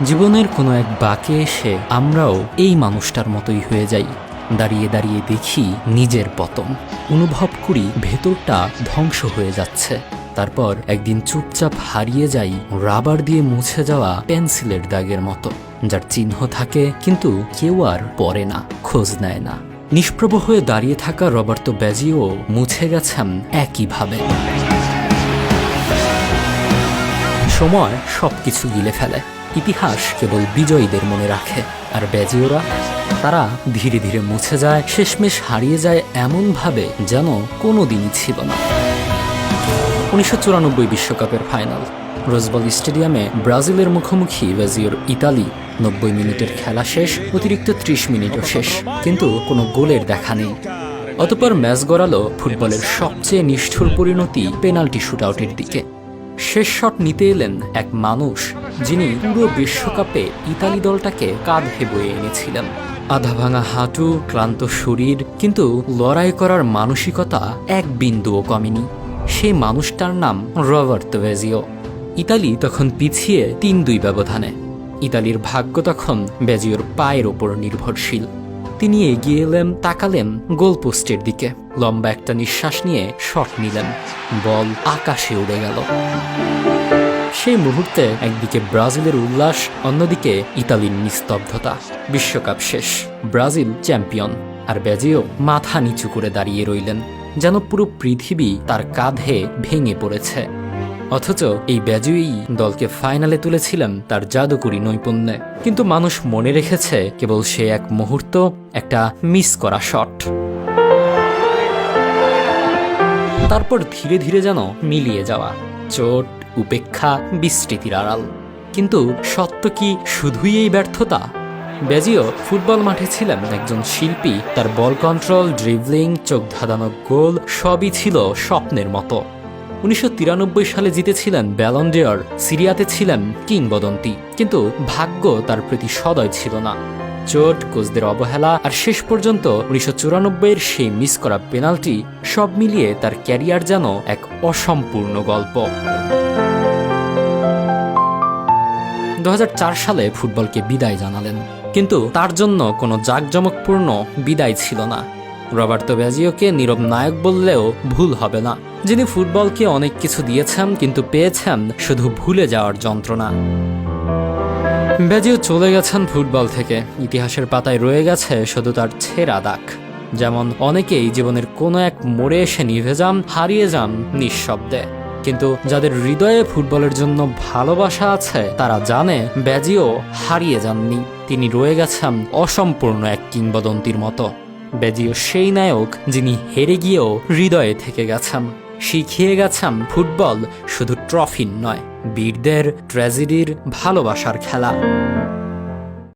জীবনের কোনো এক বাঁকে এসে আমরাও এই মানুষটার মতোই হয়ে যাই। দাঁড়িয়ে দাঁড়িয়ে দেখি নিজের পতন, অনুভব করি ভেতরটা ধ্বংস হয়ে যাচ্ছে। তারপর একদিন চুপচাপ হারিয়ে যাই রাবার দিয়ে মুছে যাওয়া পেন্সিলের দাগের মতো, যার চিহ্ন থাকে কিন্তু কেউ আর পড়ে না, খোঁজ নেয় না। নিষ্প্রভ হয়ে দাঁড়িয়ে থাকা রবার্তো ব্যাজিও মুছে গেছেন একইভাবে। সময় সবকিছু গিলে ফেলে, ইতিহাস কেবল বিজয়ীদের মনে রাখে। আর ব্যাজিওরা, তারা ধীরে ধীরে মুছে যায়, শেষমেশ হারিয়ে যায় এমনভাবে যেন কোনোদিনই ছিল না। 1994 বিশ্বকাপের ফাইনাল, রোজবল স্টেডিয়ামে ব্রাজিলের মুখোমুখি ব্যাজিওর ইতালি। 90 মিনিটের খেলা শেষ, অতিরিক্ত 30 মিনিটও শেষ, কিন্তু কোনো গোলের দেখা নেই। অতঃপর ম্যাচ গড়ালো ফুটবলের সবচেয়ে নিষ্ঠুর পরিণতি, পেনাল্টি শুটআউটের দিকে। শেষ শট নিতে এলেন এক মানুষ যিনি পুরো বিশ্বকাপে ইতালি দলটাকে কাঁধে বয়ে এনেছিলেন। আধা ভাঙা হাঁটু, ক্লান্ত শরীর, কিন্তু লড়াই করার মানসিকতা এক বিন্দুও কমেনি। সেই মানুষটার নাম রবার্তো ব্যাজিও। ইতালি তখন পিছিয়ে 3-2 ব্যবধানে। ইতালির ভাগ্য তখন ব্যাজিওর পায়ের ওপর নির্ভরশীল। তিনি এগিয়ে এলেন, তাকালেন গোলপোস্টের দিকে, লম্বা একটা নিঃশ্বাস নিয়ে শট নিলেন। বল আকাশে উড়ে গেল। সেই মুহূর্তে একদিকে ব্রাজিলের উল্লাস, অন্যদিকে ইতালির নিস্তব্ধতা। বিশ্বকাপ শেষ, ব্রাজিল চ্যাম্পিয়ন, আর ব্যাজিও মাথা নিচু করে দাঁড়িয়ে রইলেন, যেন পুরো পৃথিবী তার কাঁধে ভেঙে পড়েছে। অথচ এই ব্যাজিওই দলকে ফাইনালে তুলেছিলেন তার জাদুকরী নৈপুণ্যে। কিন্তু মানুষ মনে রেখেছে কেবল সে এক মুহূর্ত, একটা মিস করা শট। তারপর ধীরে ধীরে যেন মিলিয়ে যাওয়া চোট, উপেক্ষা, বিস্মৃতির আড়াল। কিন্তু সত্য কি শুধুই এই ব্যর্থতা? ব্যাজিও ফুটবল মাঠে ছিলেন একজন শিল্পী। তার বল কন্ট্রোল, ড্রিবলিং, চোখ ধাঁধানো গোল সবই ছিল স্বপ্নের মতো। 1993 সালে জিতেছিলেন ব্যালন ডি'অর, সিরিয়াতে ছিলেন কিংবদন্তি, কিন্তু ভাগ্য তার প্রতি সদয় ছিল না। চোট, কোচদের অবহেলা, আর শেষ পর্যন্ত 1994-এর সেই মিস করা পেনাল্টি, সব মিলিয়ে তার ক্যারিয়ার যেন এক অসম্পূর্ণ গল্প। 2004 সালে ফুটবলকে বিদায় জানালেন, কিন্তু তার জন্য কোনো জাঁকজমকপূর্ণ বিদায় ছিল না। রবার্তো ব্যাজিওকে নীরব নায়ক বললেও ভুল হবে না, যিনি ফুটবলকে অনেক কিছু দিয়েছেন, কিন্তু পেয়েছেন শুধু ভুলে যাওয়ার যন্ত্রণা। ব্যাজিও চলে গেছেন ফুটবল থেকে, ইতিহাসের পাতায় রয়ে গেছে শুধু তার ছেঁড়া দাগ। যেমন অনেকেই জীবনের কোনো এক মোড়ে এসে নিভে যান, হারিয়ে যান নিঃশব্দে, কিন্তু যাদের হৃদয়ে ফুটবলের জন্য ভালোবাসা আছে তারা জানে ব্যাজিও হারিয়ে যাননি, তিনি রয়ে গেছেন অসম্পূর্ণ এক কিংবদন্তির মতো। ব্যাজিও সেই নায়ক যিনি হেরে গিয়েও হৃদয়ে থেকে গেছেন, শিখিয়ে গেছেন ফুটবল শুধু ট্রফির নয়, বীরদের, ট্র্যাজেডির, ভালোবাসার খেলা।